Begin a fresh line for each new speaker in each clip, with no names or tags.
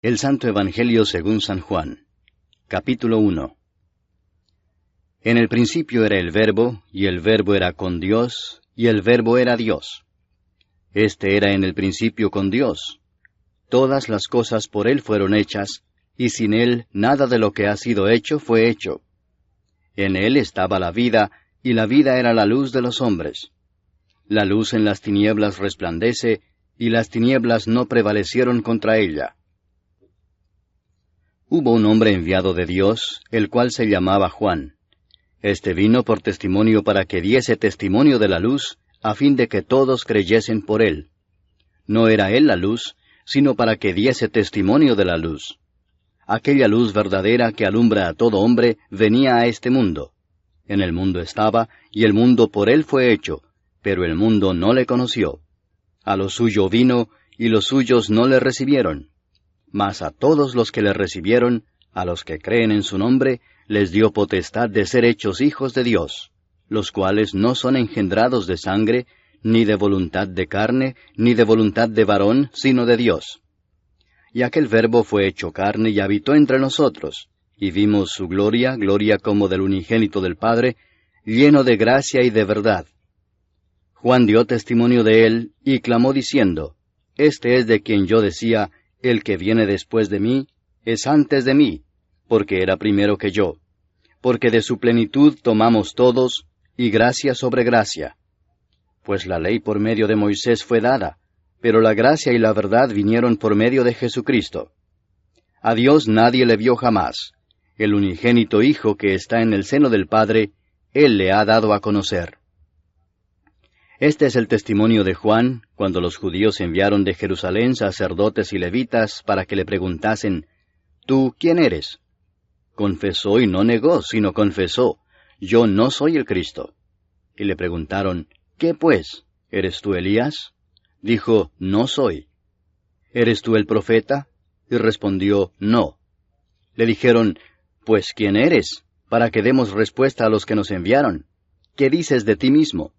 El Santo Evangelio según San Juan. Capítulo 1. En el principio era el Verbo, y el Verbo era con Dios, y el Verbo era Dios. Este era en el principio con Dios. Todas las cosas por Él fueron hechas, y sin Él nada de lo que ha sido hecho fue hecho. En Él estaba la vida, y la vida era la luz de los hombres. La luz en las tinieblas resplandece, y las tinieblas no prevalecieron contra ella. Hubo un hombre enviado de Dios, el cual se llamaba Juan. Este vino por testimonio para que diese testimonio de la luz, a fin de que todos creyesen por él. No era él la luz, sino para que diese testimonio de la luz. Aquella luz verdadera que alumbra a todo hombre venía a este mundo. En el mundo estaba, y el mundo por él fue hecho, pero el mundo no le conoció. A lo suyo vino, y los suyos no le recibieron. Mas a todos los que le recibieron, a los que creen en su nombre, les dio potestad de ser hechos hijos de Dios, los cuales no son engendrados de sangre, ni de voluntad de carne, ni de voluntad de varón, sino de Dios. Y aquel Verbo fue hecho carne y habitó entre nosotros, y vimos su gloria, gloria como del unigénito del Padre, lleno de gracia y de verdad. Juan dio testimonio de él, y clamó diciendo, Este es de quien yo decía, el que viene después de mí, es antes de mí, porque era primero que yo. Porque de su plenitud tomamos todos, y gracia sobre gracia. Pues la ley por medio de Moisés fue dada, pero la gracia y la verdad vinieron por medio de Jesucristo. A Dios nadie le vio jamás. El unigénito Hijo que está en el seno del Padre, Él le ha dado a conocer. Este es el testimonio de Juan, cuando los judíos enviaron de Jerusalén sacerdotes y levitas para que le preguntasen, ¿Tú quién eres? Confesó y no negó, sino confesó, Yo no soy el Cristo. Y le preguntaron, ¿Qué pues? ¿Eres tú Elías? Dijo, No soy. ¿Eres tú el profeta? Y respondió, No. Le dijeron, Pues ¿quién eres? Para que demos respuesta a los que nos enviaron. ¿Qué dices de ti mismo?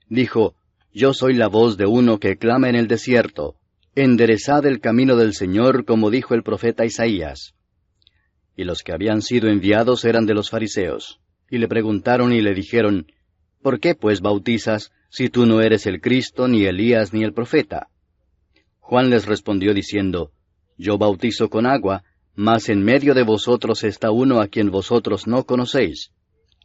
Dijo, Yo soy la voz de uno que clama en el desierto, enderezad el camino del Señor, como dijo el profeta Isaías. Y los que habían sido enviados eran de los fariseos, y le preguntaron y le dijeron, ¿Por qué pues bautizas, si tú no eres el Cristo, ni Elías, ni el profeta? Juan les respondió diciendo, Yo bautizo con agua, mas en medio de vosotros está uno a quien vosotros no conocéis.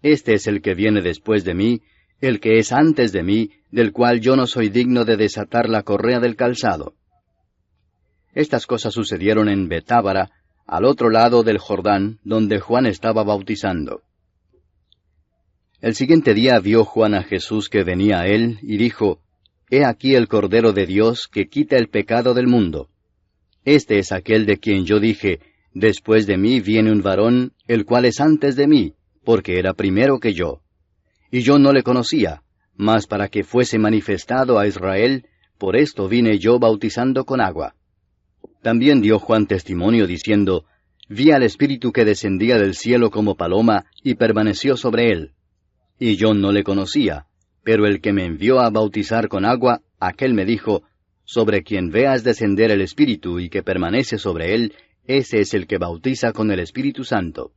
Este es el que viene después de mí, el que es antes de mí, del cual yo no soy digno de desatar la correa del calzado. Estas cosas sucedieron en Betábara, al otro lado del Jordán, donde Juan estaba bautizando. El siguiente día vio Juan a Jesús que venía a él, y dijo, He aquí el Cordero de Dios que quita el pecado del mundo. Este es aquel de quien yo dije, Después de mí viene un varón, el cual es antes de mí, porque era primero que yo. Y yo no le conocía, mas para que fuese manifestado a Israel, por esto vine yo bautizando con agua. También dio Juan testimonio diciendo, Vi al Espíritu que descendía del cielo como paloma, y permaneció sobre él. Y yo no le conocía, pero el que me envió a bautizar con agua, aquel me dijo, Sobre quien veas descender el Espíritu y que permanece sobre él, ese es el que bautiza con el Espíritu Santo.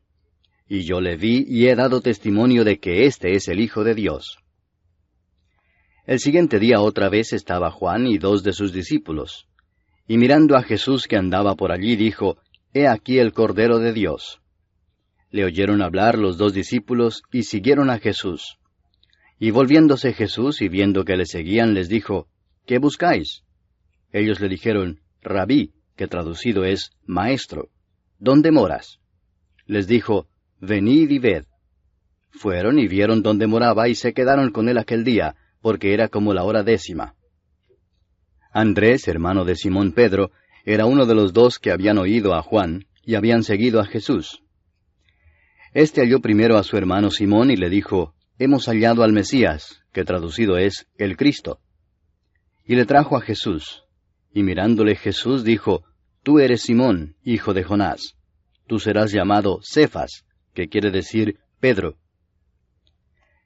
Y yo le vi y he dado testimonio de que éste es el Hijo de Dios. El siguiente día otra vez estaba Juan y 2 de sus discípulos. Y mirando a Jesús que andaba por allí, dijo, He aquí el Cordero de Dios. Le oyeron hablar los 2 discípulos y siguieron a Jesús. Y volviéndose Jesús y viendo que le seguían, les dijo, ¿Qué buscáis? Ellos le dijeron, Rabí, que traducido es, Maestro, ¿dónde moras? Les dijo, Venid y ved. Fueron y vieron dónde moraba y se quedaron con él aquel día, porque era como la hora 10. Andrés, hermano de Simón Pedro, era uno de los 2 que habían oído a Juan y habían seguido a Jesús. Este halló primero a su hermano Simón y le dijo, Hemos hallado al Mesías, que traducido es, el Cristo. Y le trajo a Jesús. Y mirándole Jesús dijo, Tú eres Simón, hijo de Jonás. Tú serás llamado Cefas, que quiere decir Pedro.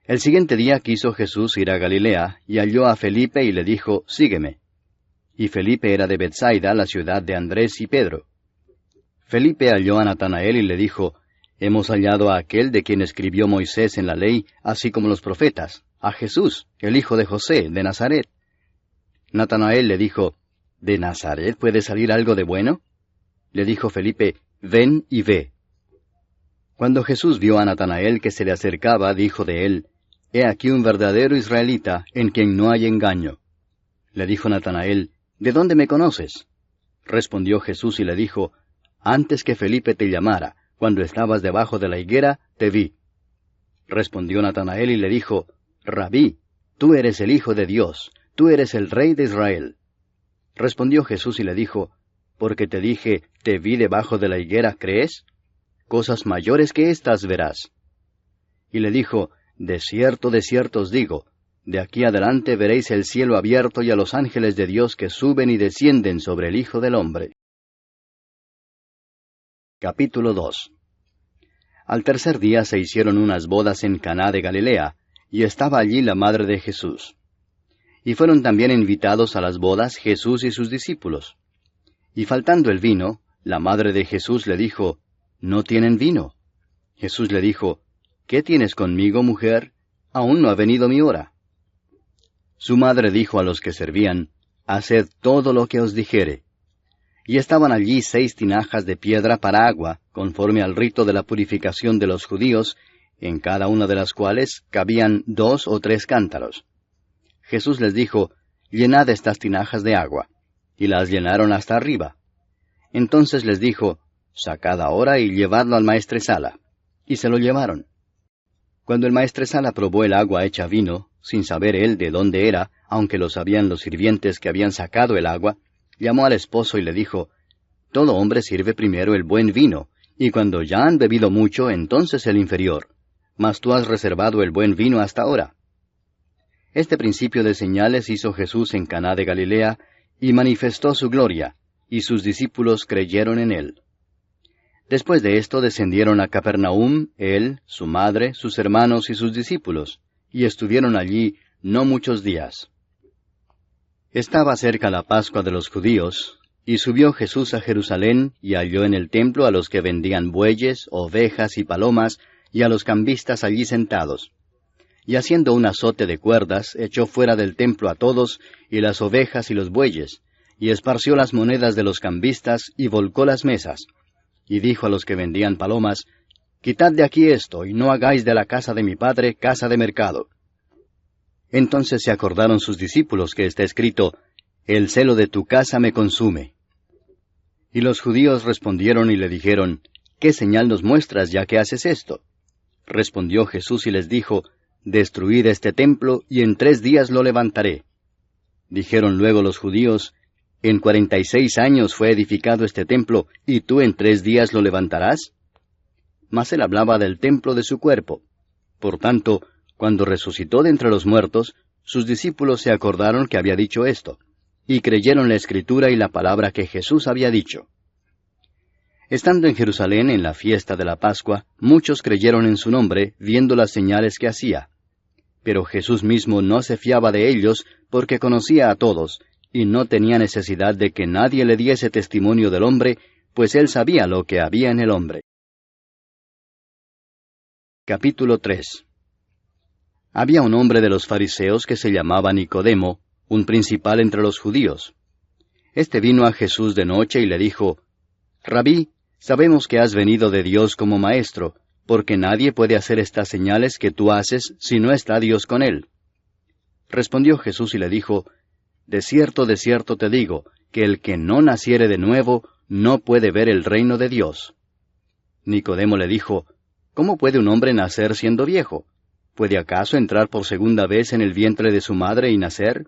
El siguiente día quiso Jesús ir a Galilea, y halló a Felipe y le dijo, Sígueme. y Felipe era de Betsaida, la ciudad de Andrés y Pedro. Felipe halló a Natanael y le dijo, Hemos hallado a aquel de quien escribió Moisés en la ley, así como los profetas, a Jesús, el hijo de José, de Nazaret. Natanael le dijo, ¿De Nazaret puede salir algo de bueno? Le dijo Felipe, Ven y ve. Cuando Jesús vio a Natanael que se le acercaba, dijo de él, He aquí un verdadero israelita, en quien no hay engaño. Le dijo Natanael, ¿De dónde me conoces? Respondió Jesús y le dijo, Antes que Felipe te llamara, cuando estabas debajo de la higuera, te vi. Respondió Natanael y le dijo, Rabí, tú eres el Hijo de Dios, tú eres el Rey de Israel. Respondió Jesús y le dijo, Porque te dije, te vi debajo de la higuera, ¿crees? Cosas mayores que éstas verás. Y le dijo, de cierto os digo, de aquí adelante veréis el cielo abierto y a los ángeles de Dios que suben y descienden sobre el Hijo del Hombre. Capítulo 2. Al tercer día se hicieron unas bodas en Caná de Galilea, y estaba allí la madre de Jesús. Y fueron también invitados a las bodas Jesús y sus discípulos. Y faltando el vino, la madre de Jesús le dijo, ¿No tienen vino? Jesús le dijo, ¿Qué tienes conmigo, mujer? Aún no ha venido mi hora. Su madre dijo a los que servían, Haced todo lo que os dijere. Y estaban allí 6 tinajas de piedra para agua, conforme al rito de la purificación de los judíos, en cada una de las cuales cabían 2 o 3 cántaros. Jesús les dijo, Llenad estas tinajas de agua. Y las llenaron hasta arriba. Entonces les dijo, Sacad ahora y llevadlo al maestresala. Y se lo llevaron. Cuando el maestresala probó el agua hecha vino, sin saber él de dónde era, aunque lo sabían los sirvientes que habían sacado el agua, llamó al esposo y le dijo, Todo hombre sirve primero el buen vino, y cuando ya han bebido mucho, entonces el inferior. Mas tú has reservado el buen vino hasta ahora. Este principio de señales hizo Jesús en Caná de Galilea, y manifestó su gloria, y sus discípulos creyeron en él. Después de esto descendieron a Capernaum, él, su madre, sus hermanos y sus discípulos, y estuvieron allí no muchos días. Estaba cerca la Pascua de los judíos, y subió Jesús a Jerusalén, y halló en el templo a los que vendían bueyes, ovejas y palomas, y a los cambistas allí sentados. Y haciendo un azote de cuerdas, echó fuera del templo a todos, y las ovejas y los bueyes, y esparció las monedas de los cambistas, y volcó las mesas. Y dijo a los que vendían palomas, Quitad de aquí esto, y no hagáis de la casa de mi padre casa de mercado. Entonces se acordaron sus discípulos que está escrito, El celo de tu casa me consume. Y los judíos respondieron y le dijeron, ¿Qué señal nos muestras ya que haces esto? Respondió Jesús y les dijo, Destruid este templo, y en 3 días lo levantaré. Dijeron luego los judíos, ¿En 46 años fue edificado este templo, y tú en 3 días lo levantarás? Mas él hablaba del templo de su cuerpo. Por tanto, cuando resucitó de entre los muertos, sus discípulos se acordaron que había dicho esto, y creyeron la Escritura y la palabra que Jesús había dicho. Estando en Jerusalén en la fiesta de la Pascua, muchos creyeron en su nombre, viendo las señales que hacía. Pero Jesús mismo no se fiaba de ellos, porque conocía a todos, y no tenía necesidad de que nadie le diese testimonio del hombre, pues él sabía lo que había en el hombre. Capítulo 3. Había un hombre de los fariseos que se llamaba Nicodemo, un principal entre los judíos. Este vino a Jesús de noche y le dijo, Rabí, sabemos que has venido de Dios como maestro, porque nadie puede hacer estas señales que tú haces si no está Dios con él. Respondió Jesús y le dijo, de cierto te digo, que el que no naciere de nuevo no puede ver el reino de Dios. Nicodemo le dijo, ¿cómo puede un hombre nacer siendo viejo? ¿Puede acaso entrar por segunda vez en el vientre de su madre y nacer?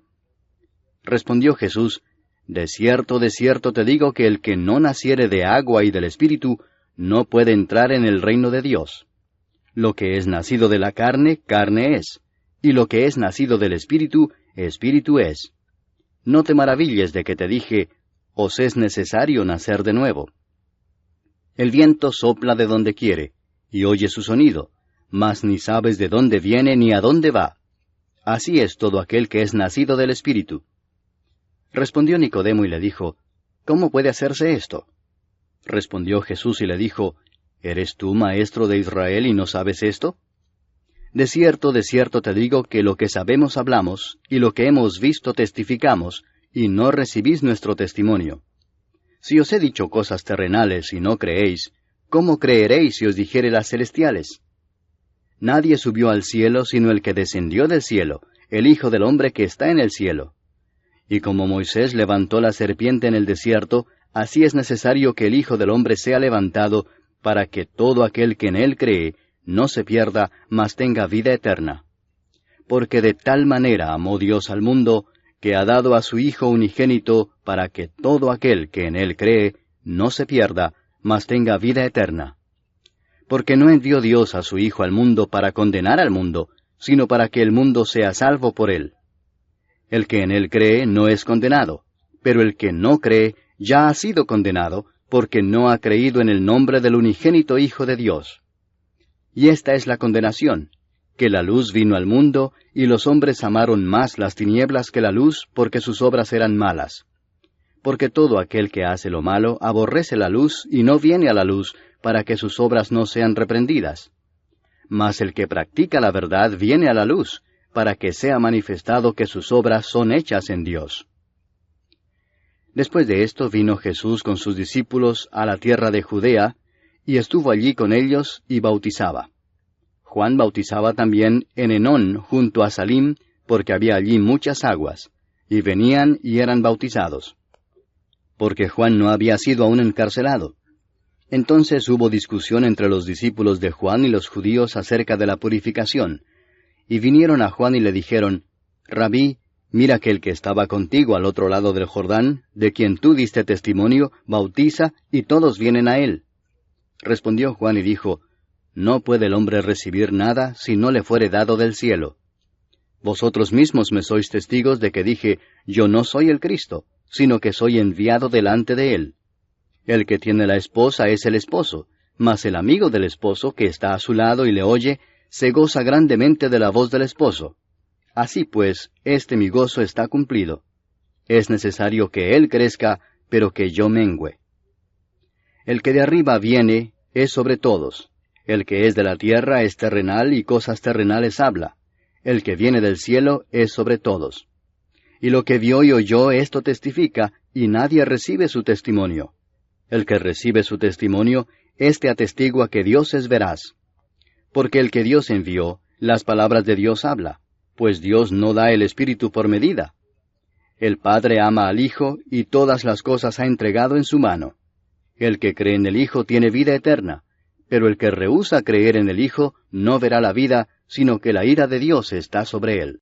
Respondió Jesús, de cierto te digo que el que no naciere de agua y del Espíritu no puede entrar en el reino de Dios. Lo que es nacido de la carne, carne es, y lo que es nacido del Espíritu, Espíritu es. No te maravilles de que te dije, os es necesario nacer de nuevo. El viento sopla de donde quiere, y oye su sonido, mas ni sabes de dónde viene ni a dónde va. Así es todo aquel que es nacido del Espíritu. Respondió Nicodemo y le dijo, ¿Cómo puede hacerse esto? Respondió Jesús y le dijo, ¿Eres tú maestro de Israel y no sabes esto? De cierto te digo que lo que sabemos hablamos, y lo que hemos visto testificamos, y no recibís nuestro testimonio. Si os he dicho cosas terrenales y no creéis, ¿cómo creeréis si os dijere las celestiales? Nadie subió al cielo sino el que descendió del cielo, el Hijo del Hombre que está en el cielo. Y como Moisés levantó la serpiente en el desierto, así es necesario que el Hijo del Hombre sea levantado, para que todo aquel que en él cree no se pierda, mas tenga vida eterna. Porque de tal manera amó Dios al mundo, que ha dado a su Hijo unigénito, para que todo aquel que en él cree no se pierda, mas tenga vida eterna. Porque no envió Dios a su Hijo al mundo para condenar al mundo, sino para que el mundo sea salvo por él. El que en él cree no es condenado, pero el que no cree ya ha sido condenado, porque no ha creído en el nombre del unigénito Hijo de Dios. Y esta es la condenación, que la luz vino al mundo, y los hombres amaron más las tinieblas que la luz, porque sus obras eran malas. Porque todo aquel que hace lo malo aborrece la luz, y no viene a la luz, para que sus obras no sean reprendidas. Mas el que practica la verdad viene a la luz, para que sea manifestado que sus obras son hechas en Dios. Después de esto vino Jesús con sus discípulos a la tierra de Judea, y estuvo allí con ellos y bautizaba. Juan bautizaba también en Enón junto a Salim, porque había allí muchas aguas, y venían y eran bautizados. Porque Juan no había sido aún encarcelado. Entonces hubo discusión entre los discípulos de Juan y los judíos acerca de la purificación, y vinieron a Juan y le dijeron, Rabí, mira que el que estaba contigo al otro lado del Jordán, de quien tú diste testimonio, bautiza, y todos vienen a él. Respondió Juan y dijo, No puede el hombre recibir nada si no le fuere dado del cielo. Vosotros mismos me sois testigos de que dije, Yo no soy el Cristo, sino que soy enviado delante de él. El que tiene la esposa es el esposo, mas el amigo del esposo que está a su lado y le oye, se goza grandemente de la voz del esposo. Así pues, mi gozo está cumplido. Es necesario que él crezca, pero que yo mengüe. El que de arriba viene es sobre todos. El que es de la tierra es terrenal y cosas terrenales habla. El que viene del cielo es sobre todos. Y lo que vio y oyó esto testifica, y nadie recibe su testimonio. El que recibe su testimonio, atestigua que Dios es veraz. Porque el que Dios envió, las palabras de Dios habla, pues Dios no da el Espíritu por medida. El Padre ama al Hijo, y todas las cosas ha entregado en su mano. El que cree en el Hijo tiene vida eterna, pero el que rehúsa creer en el Hijo no verá la vida, sino que la ira de Dios está sobre él.